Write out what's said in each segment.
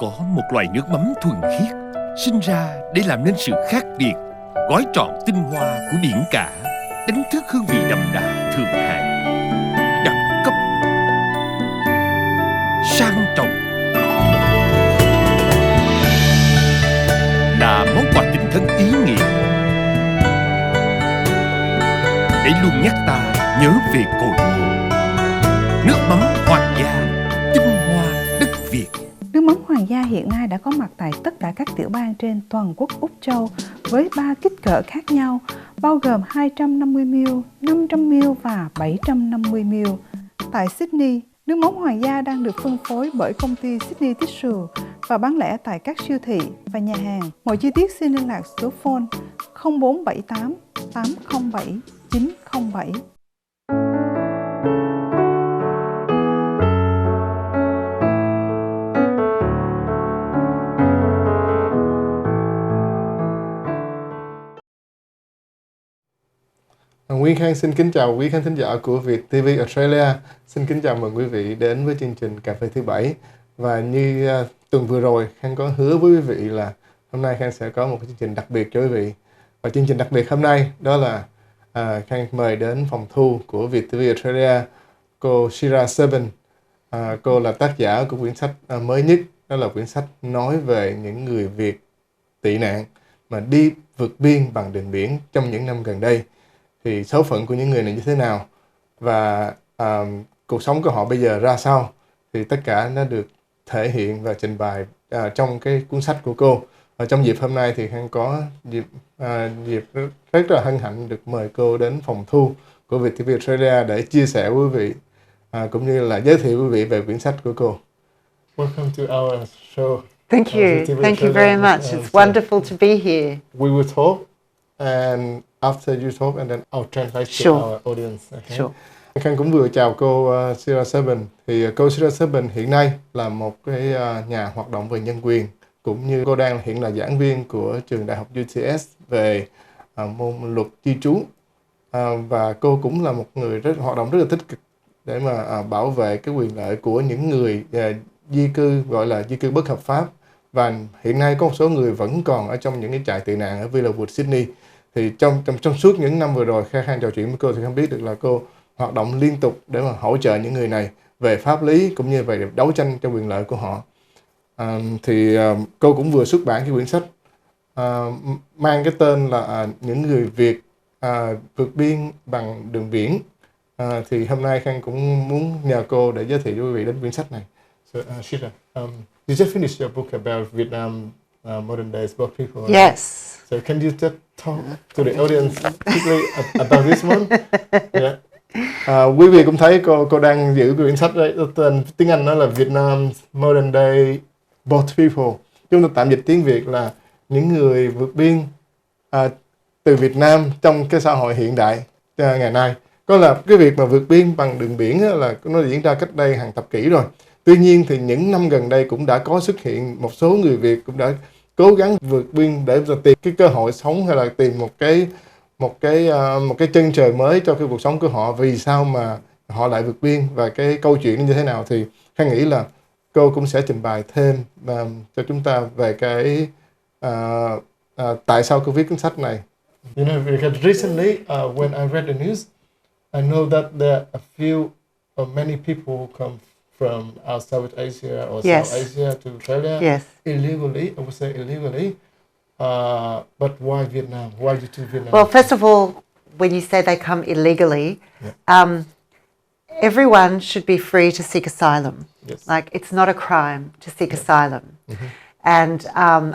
có một loại nước mắm thuần khiết, sinh ra để làm nên sự khác biệt, gói trọn tinh hoa của biển cả, đánh thức hương vị đậm đà thượng hạng, đẳng cấp, sang trọng, là món quà tình thân ý nghĩa để luôn nhắc ta nhớ về cội nguồn. Nước mắm Hoàng gia, tinh hoa đất Việt. Nước mắm Hoàng gia hiện nay đã có mặt tại tất cả các tiểu bang trên toàn quốc Úc Châu với 3 kích cỡ khác nhau, bao gồm 250ml, 500ml và 750ml. Tại Sydney, nước mắm Hoàng gia đang được phân phối bởi công ty Sydney Tissue và bán lẻ tại các siêu thị và nhà hàng. Mọi chi tiết xin liên lạc số phone 0478 807 907. Nguyên Khang xin kính chào quý khán thính giả của Viet TV Australia. Xin kính chào mừng quý vị đến với chương trình Cà phê thứ Bảy. Và như tuần vừa rồi, Khang có hứa với quý vị là hôm nay Khang sẽ có một chương trình đặc biệt cho quý vị. Và chương trình đặc biệt hôm nay đó là Khang mời đến phòng thu của Viet TV Australia cô Shira Seven. Cô là tác giả của quyển sách mới nhất, đó là quyển sách nói về những người Việt tị nạn mà đi vượt biên bằng đường biển trong những năm gần đây. Thì số phận của những người này như thế nào và cuộc sống của họ bây giờ ra sao, thì tất cả nó được thể hiện và trình bày trong cái cuốn sách của cô. Và trong dịp hôm nay thì Khang có dịp rất là hân hạnh được mời cô đến phòng thu của Viet TV Australia để chia sẻ với quý vị cũng như là giới thiệu quý vị về quyển sách của cô. Welcome to our show. Thank you. Thank you very much. It's wonderful to be here. We will talk and after you talk and then I'll translate to our audience. Okay? Sure. Khang cũng vừa chào cô Shira Seven. Thì cô Shira Seven hiện nay là một cái nhà hoạt động về nhân quyền, cũng như cô đang hiện là giảng viên của trường đại học UTS về môn luật di trú. Và cô cũng là một người hoạt động rất là tích cực để mà bảo vệ cái quyền lợi của những người di cư, gọi là di cư bất hợp pháp. Và hiện nay có một số người vẫn còn ở trong những cái trại tị nạn ở Villawood, Sydney. Thì trong suốt những năm vừa rồi Khang trò chuyện với cô thì Khang biết được là cô hoạt động liên tục để mà hỗ trợ những người này về pháp lý cũng như về đấu tranh cho quyền lợi của họ. Cô cũng vừa xuất bản cái quyển sách mang cái tên là những người Việt vượt biên bằng đường biển. Thì hôm nay Khang cũng muốn nhờ cô để giới thiệu cho quý vị đến quyển sách này. So, Shira, you just finished your book about Vietnam modern day black people. Yes. So can you just talk to the audience quickly about this one? Yeah. Quý vị cũng thấy cô đang giữ quyển sách đấy, tên tiếng Anh nó là Vietnam Modern Day Boat People. Chúng ta tạm dịch tiếng Việt là những người vượt biên từ Việt Nam trong cái xã hội hiện đại ngày nay. Có là cái việc mà vượt biên bằng đường biển là nó diễn ra cách đây hàng thập kỷ rồi. Tuy nhiên thì những năm gần đây cũng đã có xuất hiện một số người Việt cũng đã cố gắng vượt biên để tìm cái cơ hội sống hay là tìm một cái chân trời mới cho cái cuộc sống của họ. Vì sao mà họ lại vượt biên và cái câu chuyện như thế nào thì Khang nghĩ là cô cũng sẽ trình bày thêm cho chúng ta về cái tại sao cô viết cuốn sách này. You know, because recently when I read the news, I know that there are a few or many people come from South Asia or South Asia to Australia illegally. I would say illegally. But why Vietnam? Why you choose Vietnam? Well, first of all, when you say they come illegally, everyone should be free to seek asylum. Yes. Like, it's not a crime to seek asylum. Mm-hmm. And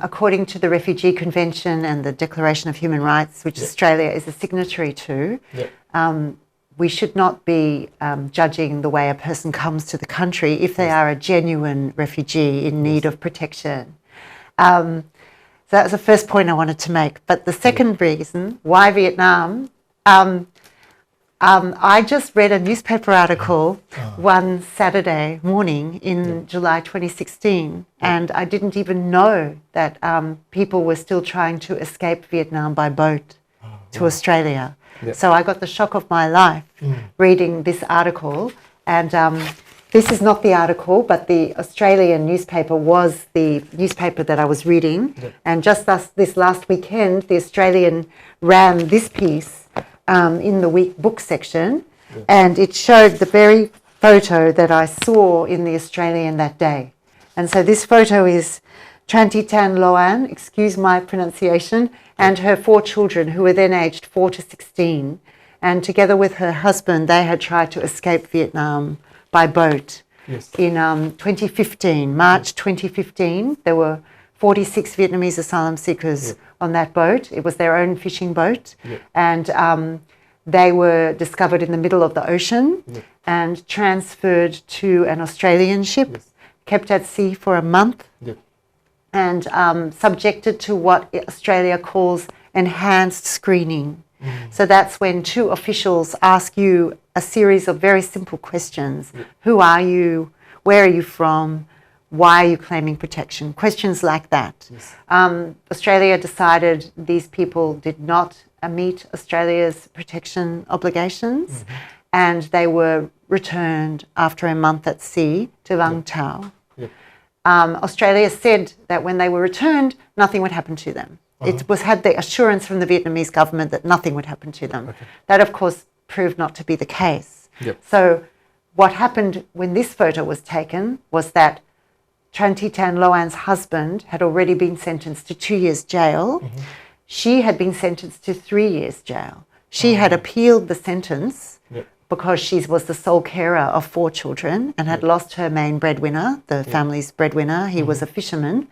according to the Refugee Convention and the Declaration of Human Rights, which Australia is a signatory to, we should not be judging the way a person comes to the country if they are a genuine refugee in need of protection. So that was the first point I wanted to make. But the second reason, why Vietnam, I just read a newspaper article one Saturday morning in July 2016, and I didn't even know that people were still trying to escape Vietnam by boat to Australia. So I got the shock of my life reading this article, and This is not the article, but the Australian newspaper was the newspaper that I was reading. And just this last weekend, the Australian ran this piece in the week book section, and it showed the very photo that I saw in the Australian that day. And so this photo is Trantitan Loan, excuse my pronunciation, and her 4 children, who were then aged 4 to 16. And together with her husband, they had tried to escape Vietnam by boat. In 2015, March 2015, there were 46 Vietnamese asylum seekers on that boat. It was their own fishing boat. And they were discovered in the middle of the ocean and transferred to an Australian ship, kept at sea for a month, and subjected to what Australia calls enhanced screening. So that's when 2 officials ask you a series of very simple questions. Who are you? Where are you from? Why are you claiming protection? Questions like that. Australia decided these people did not meet Australia's protection obligations, and they were returned after a month at sea to Vung Tau. Australia said that when they were returned, nothing would happen to them. It had the assurance from the Vietnamese government that nothing would happen to them. That, of course, proved not to be the case. So what happened when this photo was taken was that Trantitan Loan's husband had already been sentenced to 2 years jail. She had been sentenced to 3 years jail. She had appealed the sentence because she was the sole carer of 4 children and had lost her main breadwinner, the family's breadwinner. He was a fisherman.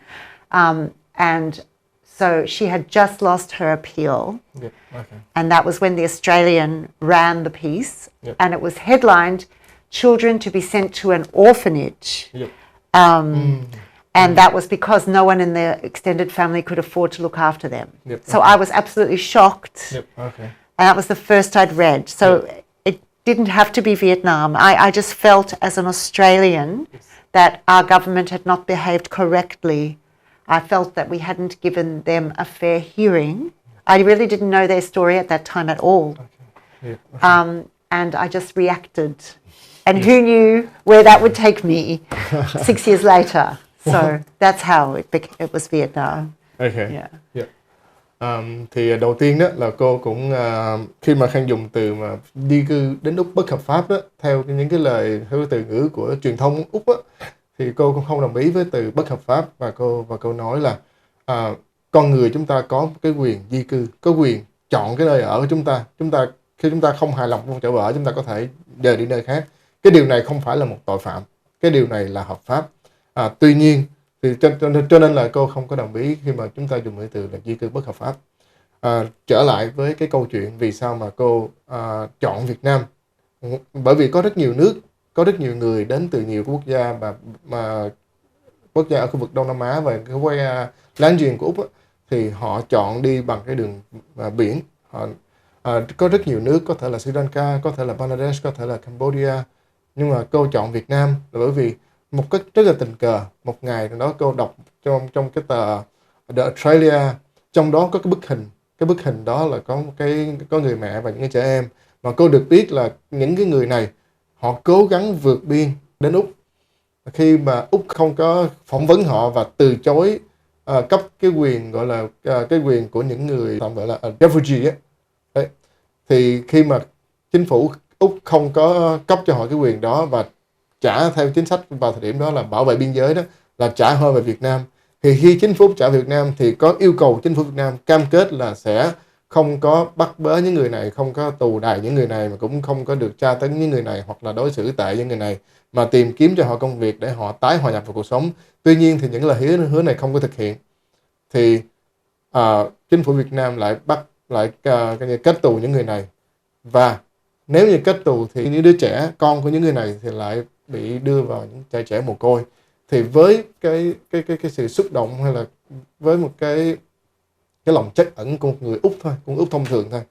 And so she had just lost her appeal. And that was when the Australian ran the piece. And it was headlined, "Children to be sent to an orphanage." And that was because no one in their extended family could afford to look after them. So I was absolutely shocked. And that was the first I'd read. So it didn't have to be Vietnam. I just felt as an Australian that our government had not behaved correctly. I felt that we hadn't given them a fair hearing. I really didn't know their story at that time at all. And I just reacted. And who knew where that would take me 6 years later. So that's how it was Vietnam. Thì đầu tiên đó là cô cũng khi mà Khang dùng từ mà di cư đến Úc bất hợp pháp đó, theo những cái lời theo từ ngữ của truyền thông Úc á, thì cô cũng không đồng ý với từ bất hợp pháp, và cô nói là con người chúng ta có cái quyền di cư, có quyền chọn cái nơi ở của chúng ta khi chúng ta không hài lòng với chỗ ở, chúng ta có thể dời đi nơi khác. Cái điều này không phải là một tội phạm, cái điều này là hợp pháp. Tuy nhiên thì cho nên là cô không có đồng ý khi mà chúng ta dùng cái từ là di cư bất hợp pháp. Trở lại với cái câu chuyện vì sao mà cô chọn Việt Nam, bởi vì có rất nhiều nước, có rất nhiều người đến từ nhiều quốc gia mà quốc gia ở khu vực Đông Nam Á và cái quốc gia láng giềng của Úc á, thì họ chọn đi bằng cái đường biển. Có rất nhiều nước, có thể là Sri Lanka, có thể là Bangladesh, có thể là Cambodia, nhưng mà cô chọn Việt Nam là bởi vì một cách rất là tình cờ, một ngày đó cô đọc trong cái tờ The Australia, trong đó có cái bức hình đó là có người mẹ và những cái trẻ em, mà cô được biết là những cái người này họ cố gắng vượt biên đến Úc. Khi mà Úc không có phỏng vấn họ và từ chối cấp cái quyền gọi là cái quyền của những người tạm gọi là Refugee ấy, thì khi mà chính phủ Úc không có cấp cho họ cái quyền đó và trả theo chính sách vào thời điểm đó là bảo vệ biên giới đó, là trả họ về Việt Nam, thì khi chính phủ trả Việt Nam thì có yêu cầu chính phủ Việt Nam cam kết là sẽ không có bắt bớ những người này, không có tù đày những người này, mà cũng không có được tra tấn những người này hoặc là đối xử tệ với người này, mà tìm kiếm cho họ công việc để họ tái hòa nhập vào cuộc sống. Tuy nhiên thì những lời hứa này không có thực hiện, thì chính phủ Việt Nam lại kết tù những người này, và nếu như kết tù thì những đứa trẻ, con của những người này thì lại bị đưa vào những trẻ mồ côi. Thì với cái sự xúc động hay là với một cái lòng trắc ẩn của một người Úc thôi, của Úc thông thường thôi,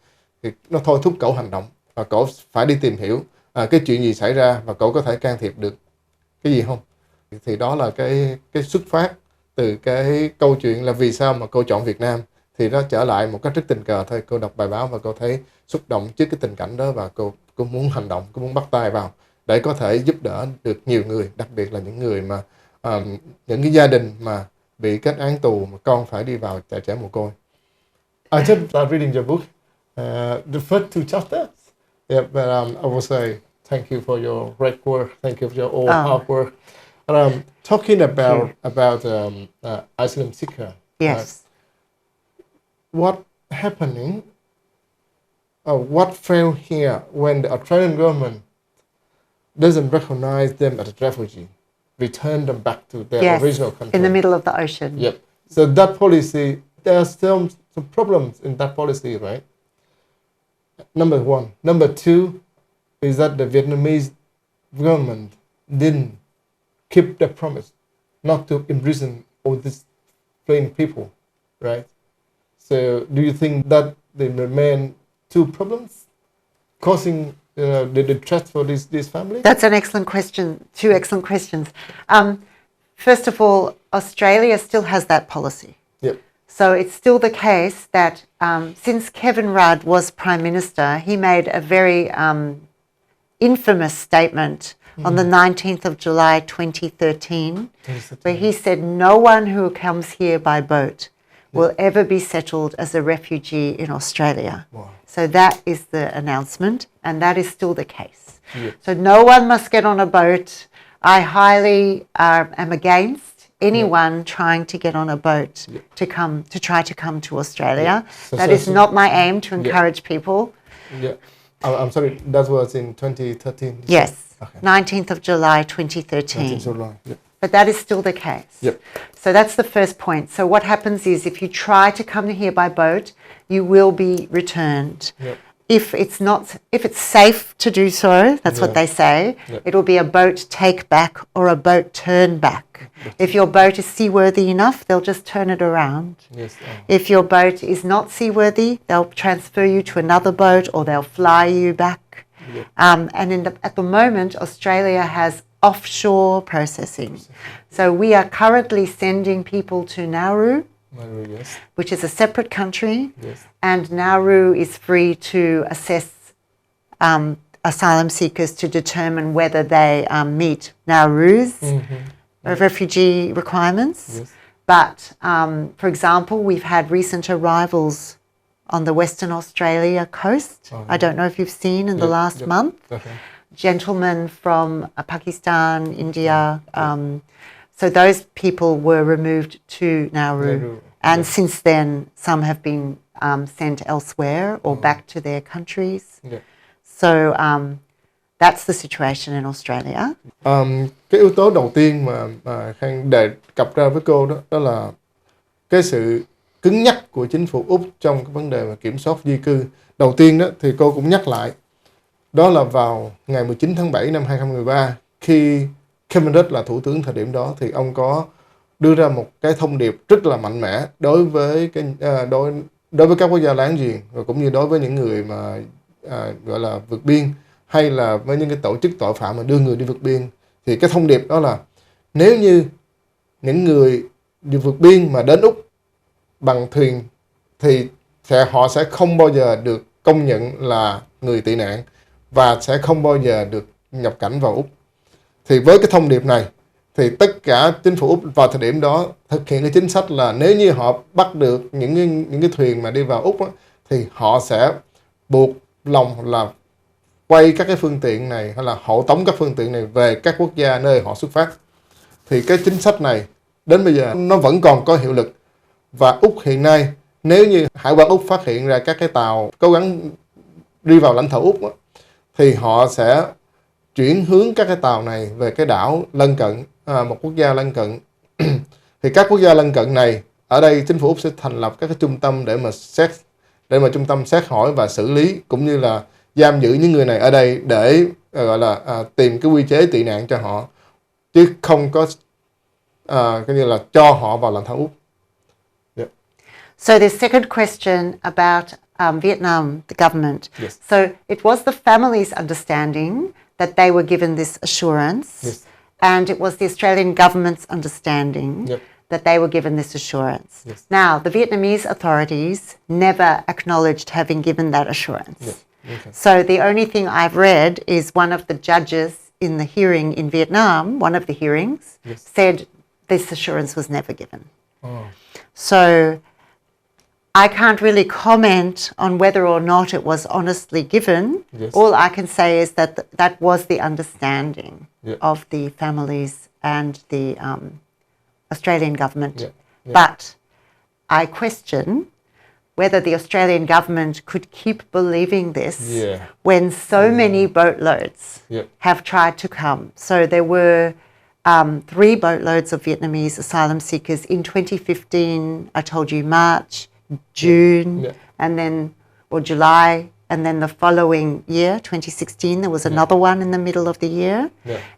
thì nó thôi thúc cậu hành động, và cậu phải đi tìm hiểu cái chuyện gì xảy ra và cậu có thể can thiệp được cái gì không. Thì đó là cái xuất phát từ cái câu chuyện là vì sao mà cô chọn Việt Nam. Thì nó trở lại một cách rất tình cờ thôi, cô đọc bài báo và cô thấy xúc động trước cái tình cảnh đó, và cô muốn hành động, cô muốn bắt tay vào để có thể giúp đỡ được nhiều người, đặc biệt là những người mà những cái gia đình mà bị kết án tù mà con phải đi vào trại trẻ mồ côi. I just started reading your book, the first two chapters. Yeah, but I will say thank you for your great work. Thank you for your all hard work. And talking about asylum seeker. Yes. What happening? What failed here when the Australian government doesn't recognize them as a refugee, return them back to their original country. In the middle of the ocean. Yep. So that policy, there are some problems in that policy, right? Number one. Number two is that the Vietnamese government didn't keep their promise not to imprison all these fleeing people, right? So do you think that they remain two problems causing the threat for these families? That's an excellent question. Two excellent questions. First of all, Australia still has that policy. Yep. So it's still the case that since Kevin Rudd was Prime Minister, he made a very infamous statement on the 19th of July 2013, where he said no one who comes here by boat will ever be settled as a refugee in Australia. Wow. So that is the announcement, and that is still the case. Yep. So no one must get on a boat. I highly am against anyone trying to get on a boat to try to come to Australia. That is not my aim, to encourage people. Yeah. I'm sorry, that was in 2013? Yes, okay. 19th of July 2013. 19th of July, yeah. But that is still the case. Yep. So that's the first point. So what happens is if you try to come here by boat, you will be returned. Yep. If it's safe to do so, that's what they say, it will be a boat take back or a boat turn back. If your boat is seaworthy enough, they'll just turn it around. Yes. If your boat is not seaworthy, they'll transfer you to another boat or they'll fly you back. Yep. And at the moment, Australia has offshore processing. So we are currently sending people to Nauru, Yes. which is a separate country, Yes. and Nauru is free to assess asylum seekers to determine whether they meet Nauru's refugee requirements. Yes. But, for example, we've had recent arrivals on the Western Australia coast. I don't know if you've seen in the last month. Okay. Gentlemen from Pakistan, India. So those people were removed to Nauru. And since then, some have been sent elsewhere or back to their countries. Yeah. So that's the situation in Australia. Cái yếu tố đầu tiên mà Khang đề cập ra với cô đó là cái sự cứng nhắc của chính phủ Úc trong cái vấn đề mà kiểm soát di cư. Đầu tiên đó thì cô cũng nhắc lại, đó là vào ngày 19 tháng 7 năm 2013, khi Kevin Rudd là thủ tướng thời điểm đó, thì ông có đưa ra một cái thông điệp rất là mạnh mẽ đối với đối với các quốc gia láng giềng, và cũng như đối với những người mà gọi là vượt biên, hay là với những cái tổ chức tội phạm mà đưa người đi vượt biên. Thì cái thông điệp đó là nếu như những người đi vượt biên mà đến Úc bằng thuyền thì họ sẽ không bao giờ được công nhận là người tị nạn và sẽ không bao giờ được nhập cảnh vào Úc. Thì với cái thông điệp này thì tất cả chính phủ Úc vào thời điểm đó thực hiện cái chính sách là nếu như họ bắt được những cái thuyền mà đi vào Úc á, thì họ sẽ buộc lòng là quay các cái phương tiện này hay là hộ tống các phương tiện này về các quốc gia nơi họ xuất phát. Thì cái chính sách này đến bây giờ nó vẫn còn có hiệu lực. Và Úc hiện nay, nếu như Hải quan Úc phát hiện ra các cái tàu cố gắng đi vào lãnh thổ Úc á, thì họ sẽ chuyển hướng các cái tàu này về cái đảo lân cận, một quốc gia lân cận. Thì các quốc gia lân cận này, ở đây chính phủ Úc sẽ thành lập các cái trung tâm để mà trung tâm xét hỏi và xử lý, cũng như là giam giữ những người này ở đây để gọi là tìm cái quy chế tị nạn cho họ, chứ không có coi như là cho họ vào lãnh thổ Úc. Yeah. So the second question about Vietnam, the government. Yes. So it was the family's understanding that they were given this assurance, Yes. and it was the Australian government's understanding that they were given this assurance. Yes. Now, the Vietnamese authorities never acknowledged having given that assurance. Yes. Okay. So the only thing I've read is one of the judges in the hearing in Vietnam, one of the hearings, said this assurance was never given. So I can't really comment on whether or not it was honestly given. All I can say is that that was the understanding of the families and the Australian government. But I question whether the Australian government could keep believing this when so many boatloads have tried to come. So there were 3 boatloads of Vietnamese asylum seekers in 2015. I told you March, June, and then, or July, and then the following year, 2016, there was another one in the middle of the year.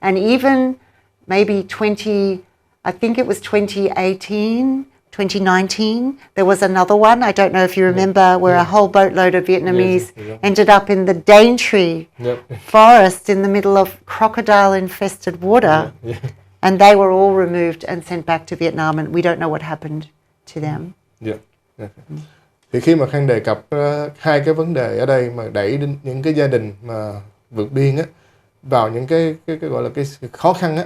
And even maybe I think it was 2018, 2019, there was another one. I don't know if you remember, where a whole boatload of Vietnamese ended up in the Daintree forest in the middle of crocodile-infested water. And they were all removed and sent back to Vietnam, and we don't know what happened to them. Thì khi mà Khang đề cập 2 cái vấn đề ở đây mà đẩy đến những cái gia đình mà vượt biên á vào những cái gọi là cái khó khăn á,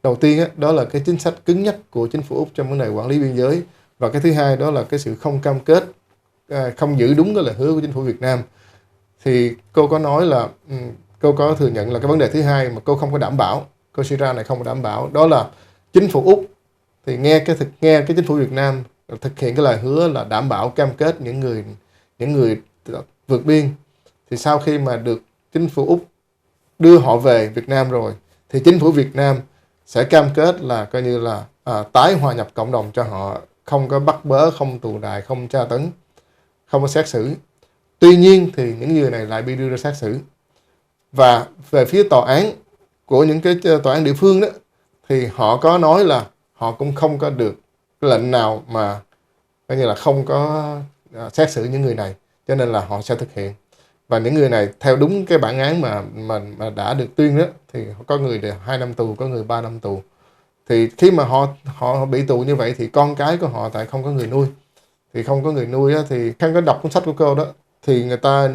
đầu tiên á, đó là cái chính sách cứng nhắc của chính phủ Úc trong vấn đề quản lý biên giới, và cái thứ hai đó là cái sự không cam kết, không giữ đúng cái lời hứa của chính phủ Việt Nam. Thì cô có nói là cô có thừa nhận là cái vấn đề thứ hai mà cô không có đảm bảo, cô Sira này không có đảm bảo, đó là chính phủ Úc thì nghe cái chính phủ Việt Nam thực hiện cái lời hứa là đảm bảo cam kết những người vượt biên, thì sau khi mà được chính phủ Úc đưa họ về Việt Nam rồi thì chính phủ Việt Nam sẽ cam kết là coi như là tái hòa nhập cộng đồng cho họ, không có bắt bớ, không tù đày, không tra tấn, không có xét xử. Tuy nhiên thì những người này lại bị đưa ra xét xử, và về phía tòa án của những cái tòa án địa phương đó thì họ có nói là họ cũng không có được cái lệnh nào mà coi như là không có xét xử những người này, cho nên là họ sẽ thực hiện. Và những người này theo đúng cái bản án mà đã được tuyên đó thì có người được 2 năm tù, có người 3 năm tù. Thì khi mà họ bị tù như vậy thì con cái của họ tại không có người nuôi. Thì không có người nuôi đó, thì Khang có đọc cuốn sách của cô đó, thì người ta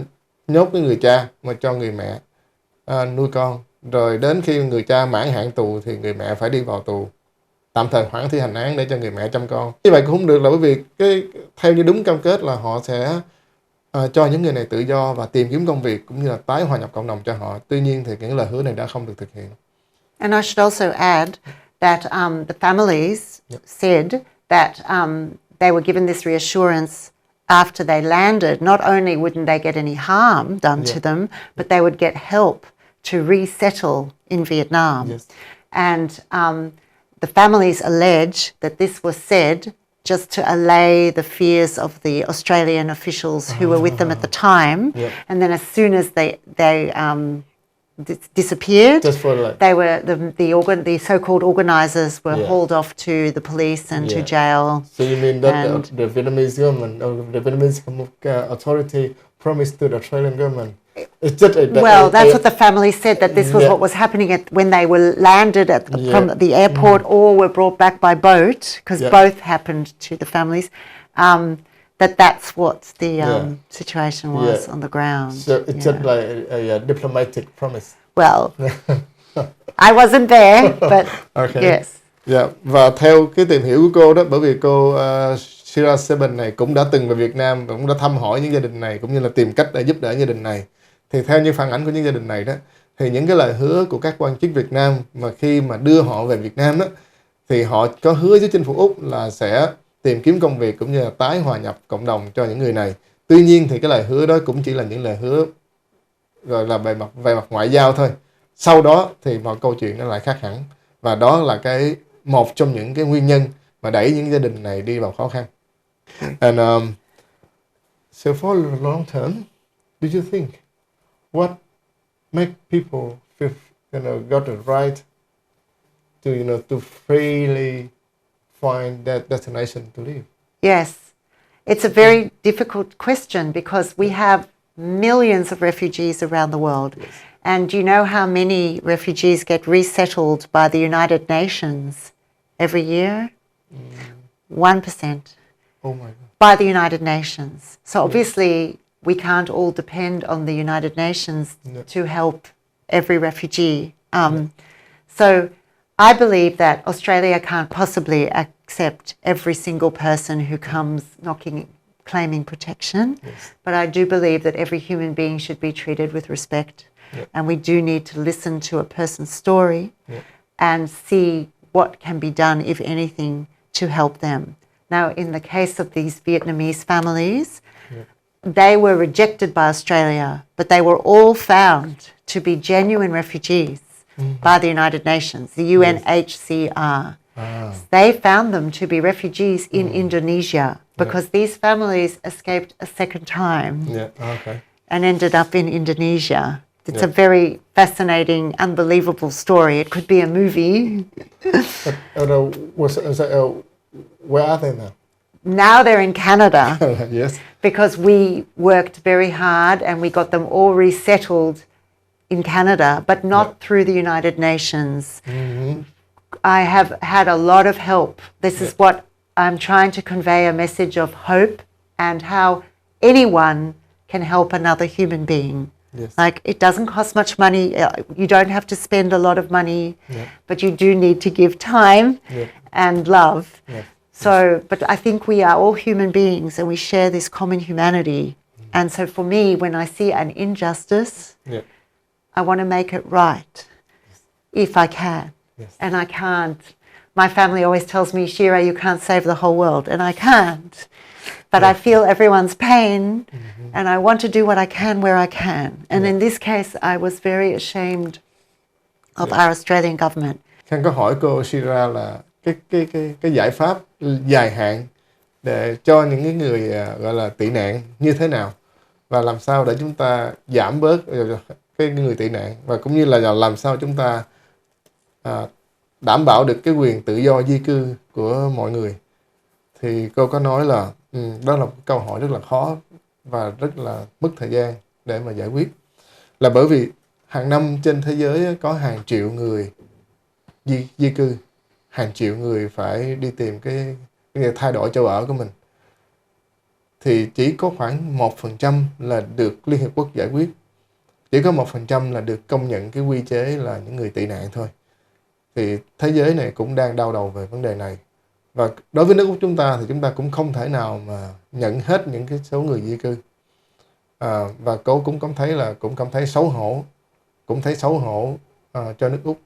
nhốt cái người cha mà cho người mẹ nuôi con. Rồi đến khi người cha mãn hạn tù thì người mẹ phải đi vào tù tạm thời hoãn thi hành án để cho người mẹ chăm con. Như vậy cũng không được, là bởi vì theo như đúng cam kết là họ sẽ cho những người này tự do và tìm kiếm công việc cũng như là tái hòa nhập cộng đồng cho họ. Tuy nhiên thì những lời hứa này đã không được thực hiện. And I should also add that the families said that they were given this reassurance after they landed. Not only wouldn't they get any harm done to them, but they would get help to resettle in Vietnam. And the families allege that this was said just to allay the fears of the Australian officials who were with them at the time. And then as soon as they disappeared, they were the so-called organisers were hauled off to the police and to jail. So you mean that the Vietnamese government or the Vietnamese authority promised to the Australian government? It's just that's what the family said, that this was what was happening when they were landed from the airport or were brought back by boat, because both happened to the families. That's what the situation was on the ground. So it's just like a diplomatic promise. Well, I wasn't there, but yes. Và theo cái tìm hiểu của cô đó, bởi vì cô Sira Seven này cũng đã từng về Việt Nam và cũng đã thăm hỏi những gia đình này cũng như là tìm cách để giúp đỡ gia đình này. Thì theo như phản ảnh của những gia đình này đó, thì những cái lời hứa của các quan chức Việt Nam mà khi mà đưa họ về Việt Nam đó, thì họ có hứa với chính phủ Úc là sẽ tìm kiếm công việc cũng như là tái hòa nhập cộng đồng cho những người này. Tuy nhiên thì cái lời hứa đó cũng chỉ là những lời hứa gọi là về mặt ngoại giao thôi. Sau đó thì mọi câu chuyện nó lại khác hẳn, và đó là một trong những cái nguyên nhân mà đẩy những gia đình này đi vào khó khăn. And so for the long term, do you think what make people feel, got the right to, to freely find that destination to live? Yes, it's a very difficult question because we have millions of refugees around the world. And do you know how many refugees get resettled by the United Nations every year? 1%. Oh my God. By the United Nations. So obviously we can't all depend on the United Nations to help every refugee So I believe that Australia can't possibly accept every single person who comes claiming protection. But I do believe that every human being should be treated with respect. And we do need to listen to a person's story and see what can be done, if anything, to help them. Now, in the case of these Vietnamese families, they were rejected by Australia, but they were all found to be genuine refugees by the United Nations, the UNHCR. They found them to be refugees in Indonesia because these families escaped a second time and ended up in Indonesia. It's a very fascinating, unbelievable story. It could be a movie. Where are they now? Now they're in Canada. Yes. Because we worked very hard and we got them all resettled in Canada, but not through the United Nations. I have had a lot of help. This is what I'm trying to convey, a message of hope and how anyone can help another human being. Like, it doesn't cost much money. You don't have to spend a lot of money, but you do need to give time and love. So, but I think we are all human beings and we share this common humanity. And so for me, when I see an injustice, I want to make it right if I can. And I can't. My family always tells me, Shira, you can't save the whole world. And I can't. But I feel everyone's pain and I want to do what I can where I can. And in this case, I was very ashamed of our Australian government. Khang có hỏi cô Shira là cái giải pháp dài hạn để cho những cái người gọi là tị nạn như thế nào, và làm sao để chúng ta giảm bớt cái người tị nạn, và cũng như là làm sao chúng ta đảm bảo được cái quyền tự do di cư của mọi người. Thì cô có nói là đó là một câu hỏi rất là khó và rất là mất thời gian để mà giải quyết, là bởi vì hàng năm trên thế giới có hàng triệu người di cư, hàng triệu người phải đi tìm cái thay đổi chỗ ở của mình, thì chỉ có khoảng 1% là được Liên Hiệp Quốc giải quyết, chỉ có 1% là được công nhận cái quy chế là những người tị nạn thôi. Thì thế giới này cũng đang đau đầu về vấn đề này. Và đối với nước Úc chúng ta thì chúng ta cũng không thể nào mà nhận hết những cái số người di cư. Và cô cũng cảm thấy xấu hổ, cho nước Úc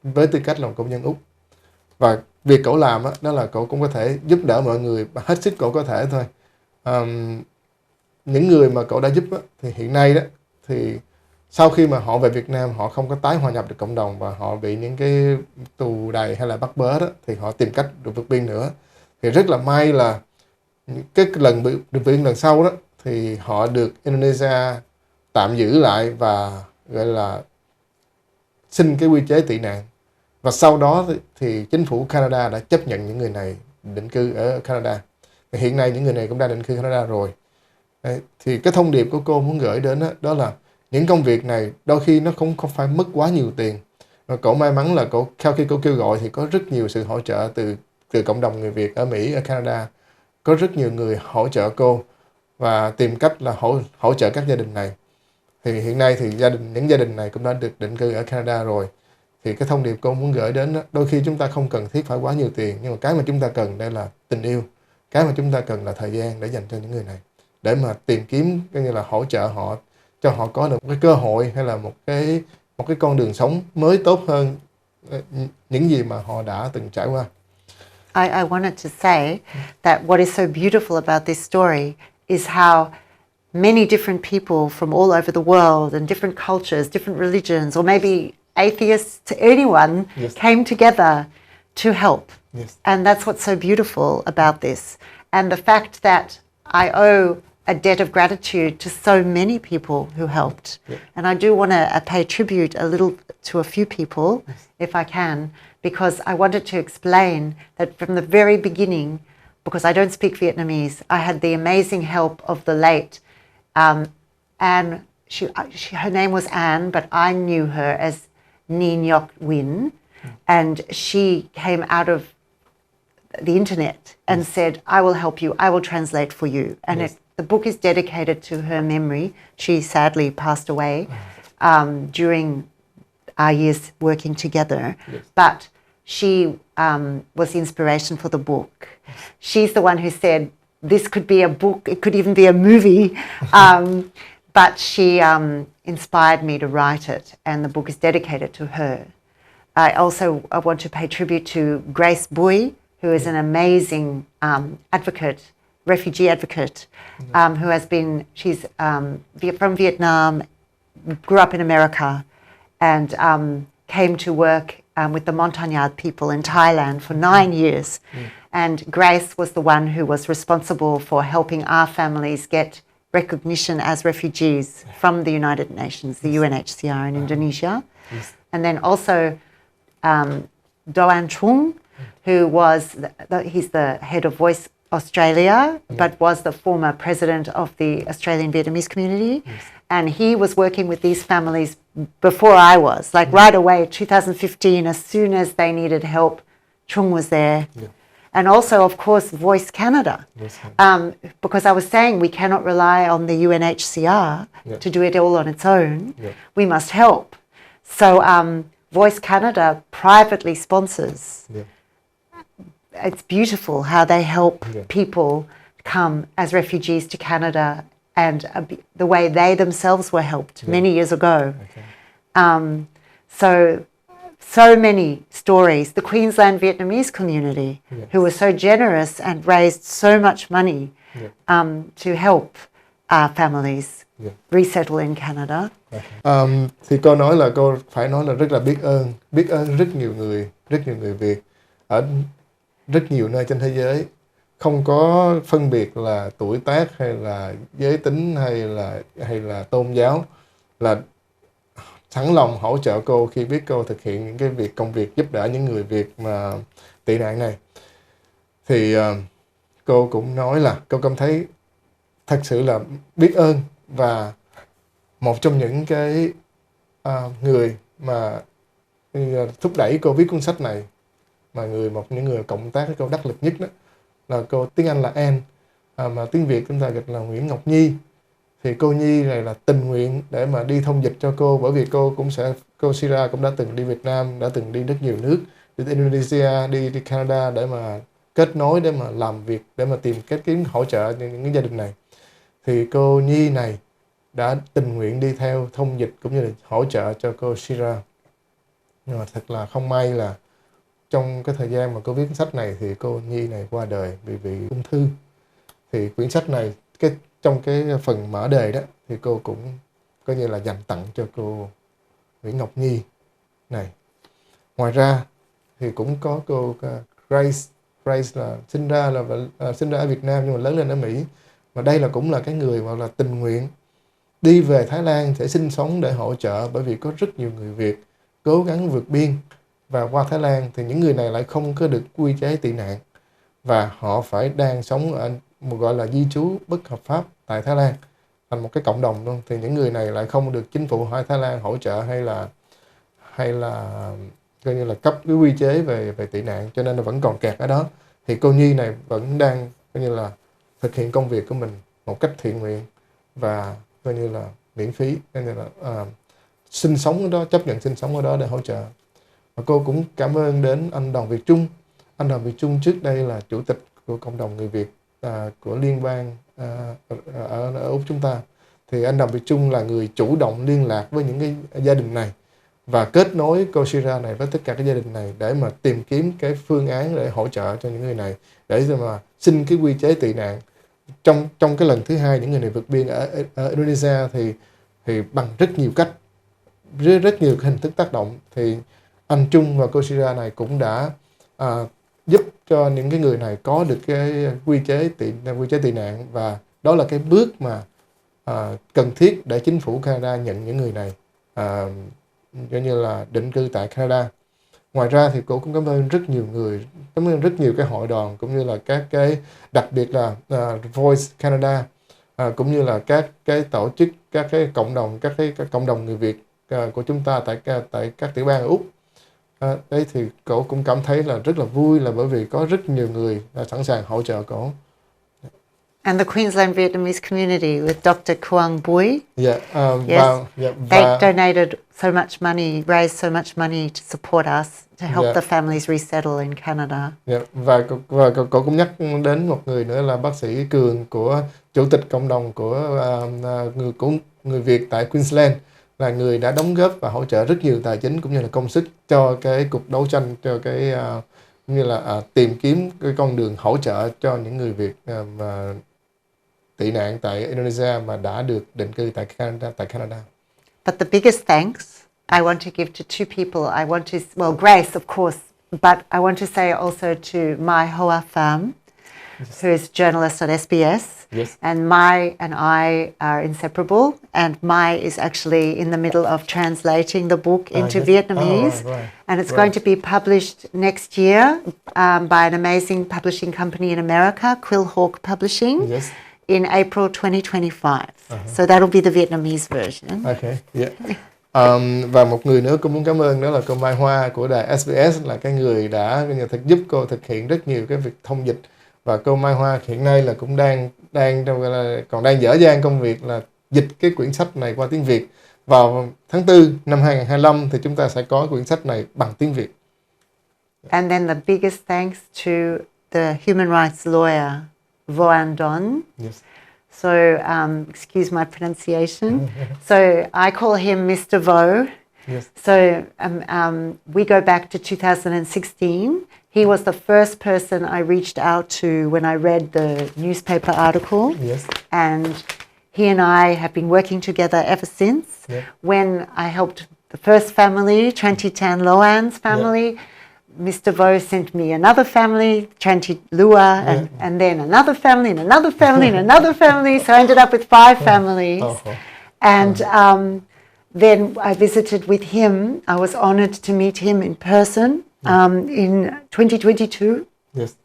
với tư cách là một công dân Úc. Và việc cậu làm đó là cậu cũng có thể giúp đỡ mọi người hết sức cậu có thể thôi. Những người mà cậu đã giúp thì hiện nay đó thì sau khi mà họ về Việt Nam, họ không có tái hòa nhập được cộng đồng và họ bị những cái tù đày hay là bắt bớ đó, thì họ tìm cách được vượt biên nữa. Thì rất là may là cái lần được vượt biên lần sau đó thì họ được Indonesia tạm giữ lại và gọi là xin cái quy chế tị nạn. Và sau đó thì chính phủ Canada đã chấp nhận những người này định cư ở Canada. Và hiện nay những người này cũng đã định cư Canada rồi. Đấy, thì cái thông điệp của cô muốn gửi đến đó là những công việc này đôi khi nó không phải mất quá nhiều tiền. Và cậu may mắn là sau khi cô kêu gọi thì có rất nhiều sự hỗ trợ từ cộng đồng người Việt ở Mỹ, ở Canada. Có rất nhiều người hỗ trợ cô và tìm cách là hỗ trợ các gia đình này. Thì hiện nay thì những gia đình này cũng đã được định cư ở Canada rồi. Thì cái thông điệp cô muốn gửi đến đó, đôi khi chúng ta không cần thiết phải quá nhiều tiền, nhưng mà cái mà chúng ta cần đây là tình yêu. Cái mà chúng ta cần là thời gian để dành cho những người này, để mà tìm kiếm, coi như là hỗ trợ họ, cho họ có được một cái cơ hội hay là một cái con đường sống mới tốt hơn những gì mà họ đã từng trải qua. I wanted to say that what is so beautiful about this story is how many different people from all over the world and different cultures, different religions, or maybe atheists, anyone came together to help. And that's what's so beautiful about this. And the fact that I owe a debt of gratitude to so many people who helped. And I do want to pay tribute a little to a few people, if I can, because I wanted to explain that from the very beginning, because I don't speak Vietnamese, I had the amazing help of the late Anne. Her name was Anne, but I knew her as Ni Nhok Win, and she came out of the internet and said, I will help you, I will translate for you. And the book is dedicated to her memory. She sadly passed away during our years working together. Yes. But she was the inspiration for the book. She's the one who said, this could be a book, it could even be a movie. But she inspired me to write it, and the book is dedicated to her. I want to pay tribute to Grace Bui, who is an amazing advocate, refugee advocate, who has been, she's from Vietnam, grew up in America, and came to work with the Montagnard people in Thailand for 9 years. And Grace was the one who was responsible for helping our families get recognition as refugees from the United Nations, the UNHCR in Indonesia. Yes. And then also Doan Trung, who was, he's the head of Voice Australia, but was the former president of the Australian Vietnamese community. Yes. And he was working with these families before I was, like right away, 2015, as soon as they needed help, Trung was there. Yeah. And also, of course, Voice Canada, Yes. because I was saying we cannot rely on the UNHCR to do it all on its own. Yeah. We must help. So Voice Canada privately sponsors. Yeah. It's beautiful how they help Yeah. people come as refugees to Canada, and the way they themselves were helped many years ago. Okay. So many stories. The Queensland Vietnamese community, Yes. who were so generous and raised so much money to help our families resettle in Canada. Thì cô nói là cô phải nói là rất là biết ơn rất nhiều người Việt ở rất nhiều nơi trên thế giới, không có phân biệt là tuổi tác hay là giới tính hay là tôn giáo, là sẵn lòng hỗ trợ cô khi biết cô thực hiện những cái công việc giúp đỡ những người Việt mà tị nạn này. Thì cô cũng nói là cô cảm thấy thật sự là biết ơn, và một trong những cái người mà thúc đẩy cô viết cuốn sách này, mà những người cộng tác với cô đắc lực nhất đó là cô, tiếng Anh là Anne, mà tiếng Việt chúng ta dịch là Nguyễn Ngọc Nhi. Thì cô Nhi này là tình nguyện để mà đi thông dịch cho cô, bởi vì cô Sira cũng đã từng đi Việt Nam, đã từng đi rất nhiều nước, đi Indonesia, đi Canada để mà kết nối, để mà làm việc, để mà tìm cách kiếm hỗ trợ những cái gia đình này. Thì cô Nhi này đã tình nguyện đi theo thông dịch cũng như là hỗ trợ cho cô Sira. Nhưng mà thật là không may là trong cái thời gian mà cô viết sách này thì cô Nhi này qua đời vì ung thư. Thì quyển sách này trong cái phần mở đề đó thì cô cũng coi như là dành tặng cho cô Nguyễn Ngọc Nhi này. Ngoài ra thì cũng có cô Grace là sinh ra ở Việt Nam nhưng mà lớn lên ở Mỹ. Và đây cũng là cái người mà là tình nguyện đi về Thái Lan để sinh sống, để hỗ trợ, bởi vì có rất nhiều người Việt cố gắng vượt biên và qua Thái Lan thì những người này lại không có được quy chế tị nạn, và họ phải đang sống ở một gọi là di trú bất hợp pháp tại Thái Lan, thành một cái cộng đồng luôn. Thì những người này lại không được chính phủ Thái Lan hỗ trợ hay là coi như là cấp cái quy chế về tị nạn, cho nên nó vẫn còn kẹt ở đó. Thì cô Nhi này vẫn đang coi như là thực hiện công việc của mình một cách thiện nguyện và coi như là miễn phí, coi như là sinh sống ở đó, chấp nhận sinh sống ở đó để hỗ trợ. Và cô cũng cảm ơn đến anh Đoàn Việt Trung. Anh Đoàn Việt Trung trước đây là chủ tịch của cộng đồng người Việt của liên bang ở Úc chúng ta. Thì anh Đoàn Việt Trung là người chủ động liên lạc với những cái gia đình này và kết nối cô Sira này với tất cả các gia đình này để mà tìm kiếm cái phương án để hỗ trợ cho những người này, để mà xin cái quy chế tị nạn. Trong cái lần thứ hai những người này vượt biên ở Indonesia thì bằng rất nhiều cách, rất nhiều hình thức tác động, thì anh Trung và cô Sira này cũng đã giúp cho những cái người này có được cái quy chế tị nạn, và đó là cái bước mà cần thiết để chính phủ Canada nhận những người này coi như là định cư tại Canada. Ngoài ra thì cô cũng cảm ơn rất nhiều người, cảm ơn rất nhiều cái hội đoàn cũng như là các cái, đặc biệt là Voice Canada, cũng như là các cái tổ chức, các cái cộng đồng người Việt của chúng ta tại các tiểu bang ở Úc. Đấy thì cô cũng cảm thấy là rất là vui, là bởi vì có rất nhiều người sẵn sàng hỗ trợ cô. And the Queensland Vietnamese community with Dr. Quang Bui. Yeah, Yes. They và donated so much money, raised so much money to support us, to help Yeah. the families resettle in Canada. và cậu cũng nhắc đến một người nữa là bác sĩ Cường của chủ tịch cộng đồng của người Việt tại Queensland, là người đã đóng góp và hỗ trợ rất nhiều tài chính cũng như là công sức cho cái cuộc đấu tranh, cho cái như là tìm kiếm cái con đường hỗ trợ cho những người Việt mà tị nạn tại Indonesia mà đã được định cư tại Canada. But the biggest thanks I want to give to two people. I want to, well, Grace, of course, but I want to say also to Mai Hoa Pham, who is a journalist at SBS. Yes. And Mai and I are inseparable. And Mai is actually in the middle of translating the book into Yes. Vietnamese. Right. And it's going to be published next year by an amazing publishing company in America, Quillhawk Publishing. Yes. In April 2025. So that'll be the Vietnamese version. Okay, yeah. Và một người nữa cô muốn cảm ơn, đó là cô Mai Hoa của đài SBS, là cái người đã giúp cô thực hiện rất nhiều cái việc thông dịch. Và cô Mai Hoa hiện nay là cũng còn đang dở dang công việc là dịch cái quyển sách này qua tiếng Việt. Vào tháng 4 năm 2025 thì chúng ta sẽ có quyển sách này bằng tiếng Việt. And then the biggest thanks to the human rights lawyer, Voan Don. Yes. So, excuse my pronunciation. So I call him Mr. Vo. Yes. So we go back to 2016. He was the first person I reached out to when I read the newspaper article. Yes. And he and I have been working together ever since. Yeah. When I helped the first family, Tranti Tan Loan's family, Mr. Vo sent me another family, Tranti Lua, and then another family, and another family, and another family. So I ended up with 5 families. And then I visited with him. I was honored to meet him in person in 2022. Yes.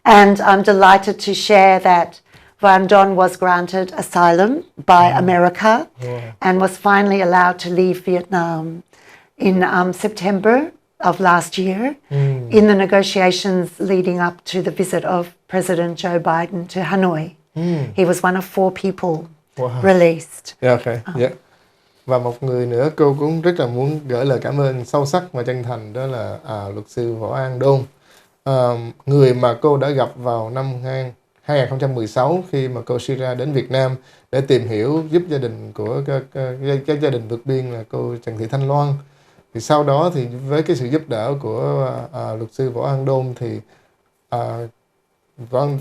And I'm delighted to share that Van Don was granted asylum by America and was finally allowed to leave Vietnam in September of last year in the negotiations leading up to the visit of President Joe Biden to Hanoi. He was one of 4 people released. Yeah, okay. Yeah. Và một người nữa cô cũng rất là muốn gửi lời cảm ơn sâu sắc và chân thành, đó là luật sư Võ An Đôn, người mà cô đã gặp vào năm 2016 khi mà cô Sira đến Việt Nam để tìm hiểu giúp gia đình của các gia đình vượt biên là cô Trần Thị Thanh Loan. Thì sau đó thì với cái sự giúp đỡ của luật sư Võ An Đôn thì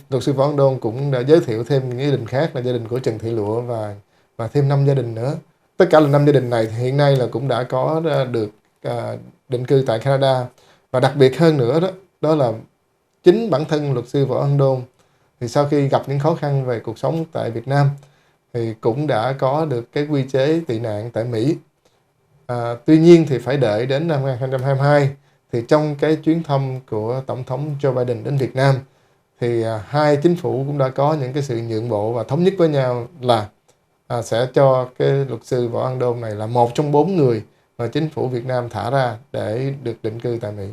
luật sư Võ An Đôn cũng đã giới thiệu thêm những gia đình khác là gia đình của Trần Thị Lụa và thêm 5 gia đình nữa. Tất cả là 5 gia đình này thì hiện nay là cũng đã có được định cư tại Canada. Và đặc biệt hơn nữa đó là chính bản thân luật sư Võ An Đôn thì sau khi gặp những khó khăn về cuộc sống tại Việt Nam thì cũng đã có được cái quy chế tị nạn tại Mỹ. Tuy nhiên thì phải đợi đến năm 2022 thì trong cái chuyến thăm của Tổng thống Joe Biden đến Việt Nam thì hai chính phủ cũng đã có những cái sự nhượng bộ và thống nhất với nhau là sẽ cho cái luật sư Võ An Đôn này là một trong 4 người mà chính phủ Việt Nam thả ra để được định cư tại Mỹ.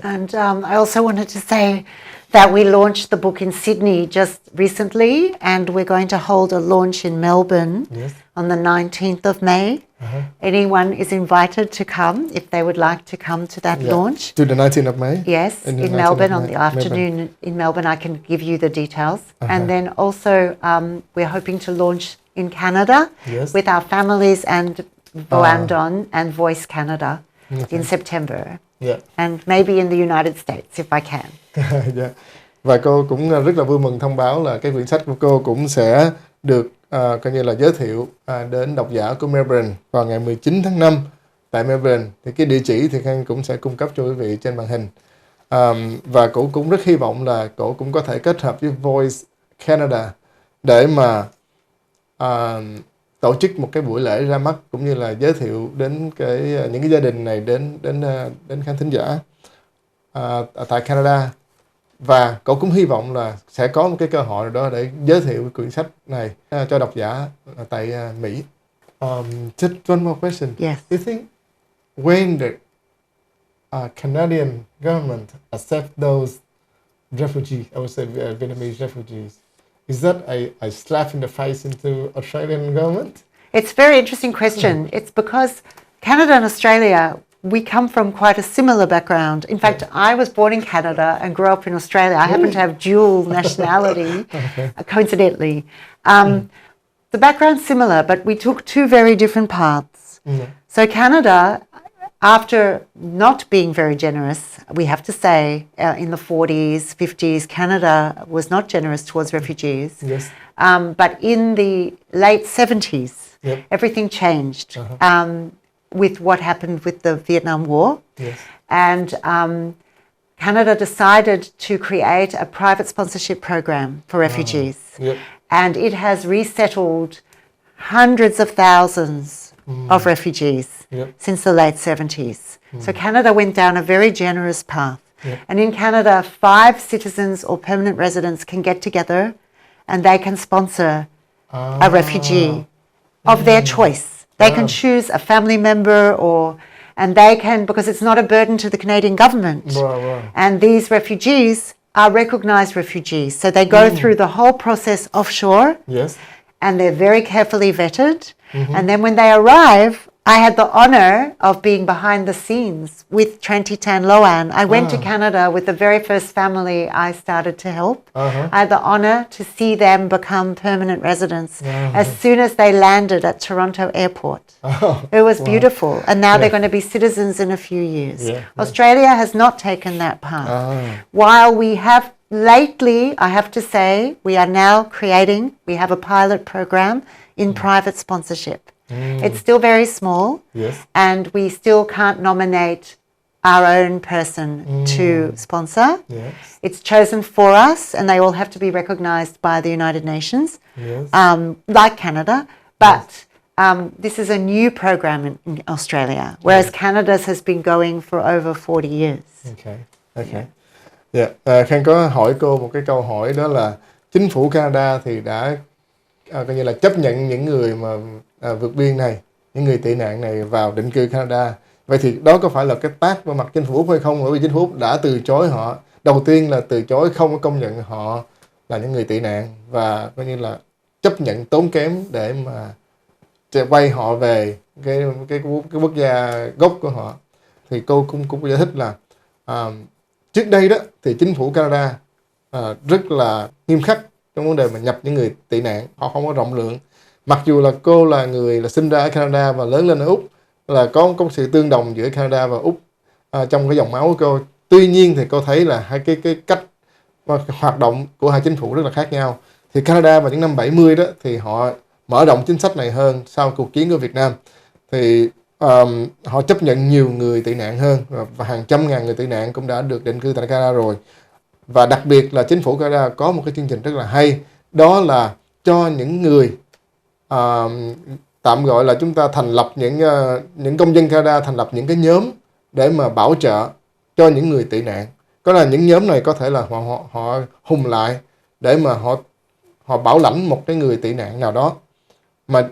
And I also wanted to say that we launched the book in Sydney just recently, and we're going to hold a launch in Melbourne on the 19th of May. Anyone is invited to come if they would like to come to that launch. To the 19th of May? Yes, in Melbourne on the afternoon. In Melbourne, I can give you the details. And then also we're hoping to launch in Canada with our families and Voan Don and Voice Canada in September. And maybe in the United States if I can. Và cô cũng rất là vui mừng thông báo là cái quyển sách của cô cũng sẽ được coi như là giới thiệu đến độc giả của Melbourne vào ngày 19 tháng 5 tại Melbourne. Thì cái địa chỉ thì Khang cũng sẽ cung cấp cho quý vị trên màn hình. Và cô cũng rất hy vọng là cô cũng có thể kết hợp với Voice Canada để mà tổ chức một cái buổi lễ ra mắt cũng như là giới thiệu đến những cái gia đình này đến khán thính giả tại Canada. Và cậu cũng hy vọng là sẽ có một cái cơ hội đó để giới thiệu quyển sách này cho độc giả tại Mỹ. Just one more question. Yes. Do you think when the Canadian government accept those refugees, I would say Vietnamese refugees, Is that a slap in the face into Australian government? It's a very interesting question. It's because Canada and Australia, we come from quite a similar background. In fact, I was born in Canada and grew up in Australia. I happen to have dual nationality, coincidentally. The background's similar, but we took two very different paths. So Canada, after not being very generous, we have to say, in the 40s, 50s, Canada was not generous towards refugees. Yes. But in the late 70s, everything changed with what happened with the Vietnam War. Yes. And Canada decided to create a private sponsorship program for refugees. And it has resettled hundreds of thousands of refugees since the late 70s. So Canada went down a very generous path. And in Canada, 5 citizens or permanent residents can get together and they can sponsor a refugee of their choice. They can choose a family member and they can, because it's not a burden to the Canadian government. And these refugees are recognised refugees. So they go through the whole process offshore. Yes. And they're very carefully vetted. And then when they arrive, I had the honour of being behind the scenes with Trenty Tan Loan. I went to Canada with the very first family I started to help. I had the honour to see them become permanent residents as soon as they landed at Toronto Airport. It was beautiful. And now they're going to be citizens in a few years. Australia has not taken that path. While we have lately, I have to say, we are now we have a pilot program in private sponsorship. It's still very small, and we still can't nominate our own person to sponsor. It's chosen for us, and they all have to be recognised by the United Nations, like Canada. But this is a new program in Australia, whereas Canada's has been going for over 40 years. Khang có hỏi cô một cái câu hỏi, đó là chính phủ Canada thì đã coi như là chấp nhận những người mà vượt biên này, những người tị nạn này vào định cư Canada. Vậy thì đó có phải là cái tát vào mặt chính phủ Úc hay không? Bởi vì chính phủ Úc đã từ chối họ. Đầu tiên là từ chối không có công nhận họ là những người tị nạn và coi như là chấp nhận tốn kém để mà quay họ về cái quốc gia gốc của họ. Thì cô cũng giải thích là trước đây đó thì chính phủ Canada rất là nghiêm khắc trong vấn đề mà nhập những người tị nạn. Họ không có rộng lượng. Mặc dù là cô là người là sinh ra ở Canada và lớn lên ở Úc, là có sự tương đồng giữa Canada và Úc trong cái dòng máu của cô. Tuy nhiên thì cô thấy là hai cái cách hoạt động của hai chính phủ rất là khác nhau. Thì Canada vào những năm 70 đó thì họ mở rộng chính sách này hơn sau cuộc chiến của Việt Nam. Thì họ chấp nhận nhiều người tị nạn hơn và hàng trăm ngàn người tị nạn cũng đã được định cư tại Canada rồi. Và đặc biệt là chính phủ Canada có một cái chương trình rất là hay, đó là cho những người tạm gọi là chúng ta thành lập những công dân Canada thành lập những cái nhóm để mà bảo trợ cho những người tị nạn. Có là những nhóm này có thể là họ hùng lại để mà họ bảo lãnh một cái người tị nạn nào đó. Mà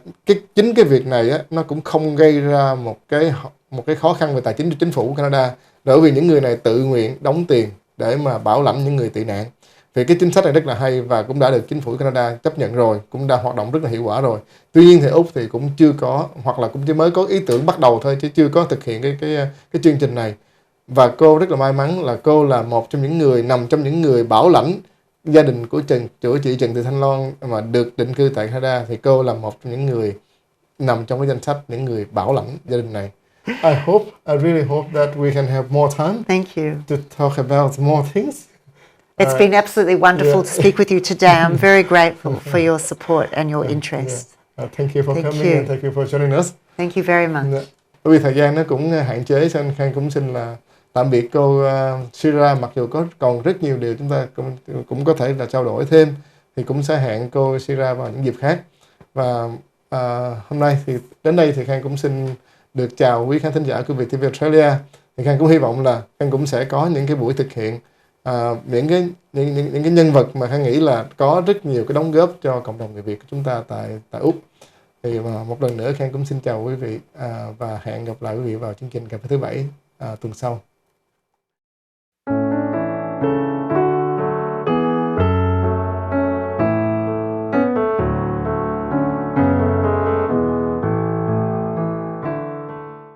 chính cái việc này á, nó cũng không gây ra một cái khó khăn về tài chính cho chính phủ Canada, bởi vì những người này tự nguyện đóng tiền để mà bảo lãnh những người tị nạn. Vì cái chính sách này rất là hay và cũng đã được chính phủ Canada chấp nhận rồi, cũng đã hoạt động rất là hiệu quả rồi. Tuy nhiên thì Úc thì cũng chưa có, hoặc là cũng chỉ mới có ý tưởng bắt đầu thôi chứ chưa có thực hiện cái chương trình này. Và cô rất là may mắn là cô là một trong những người nằm trong những người bảo lãnh gia đình của chị Trần Thị Thanh Loan mà được định cư tại Canada. Thì cô là một trong những người nằm trong cái danh sách những người bảo lãnh gia đình này. I really hope that we can have more time. Thank you. To talk about more things. It's been absolutely wonderful to speak with you today. I'm very grateful for your support and your interest. Thank you for coming and thank you for joining us. Thank you very much. Bởi vì thời gian nó cũng hạn chế, cho nên Khang cũng xin là tạm biệt cô Shira. Mặc dù còn rất nhiều điều chúng ta cũng có thể là trao đổi thêm, thì cũng sẽ hẹn cô Shira vào những dịp khác. Và hôm nay thì đến đây thì Khang cũng xin được chào quý khán thính giả của Viet TV Australia. Thì Khang cũng hy vọng là Khang cũng sẽ có những cái buổi thực hiện những cái nhân vật mà Khang nghĩ là có rất nhiều cái đóng góp cho cộng đồng người Việt của chúng ta tại Úc. Thì một lần nữa Khang cũng xin chào quý vị và hẹn gặp lại quý vị vào chương trình Cà phê thứ Bảy tuần sau.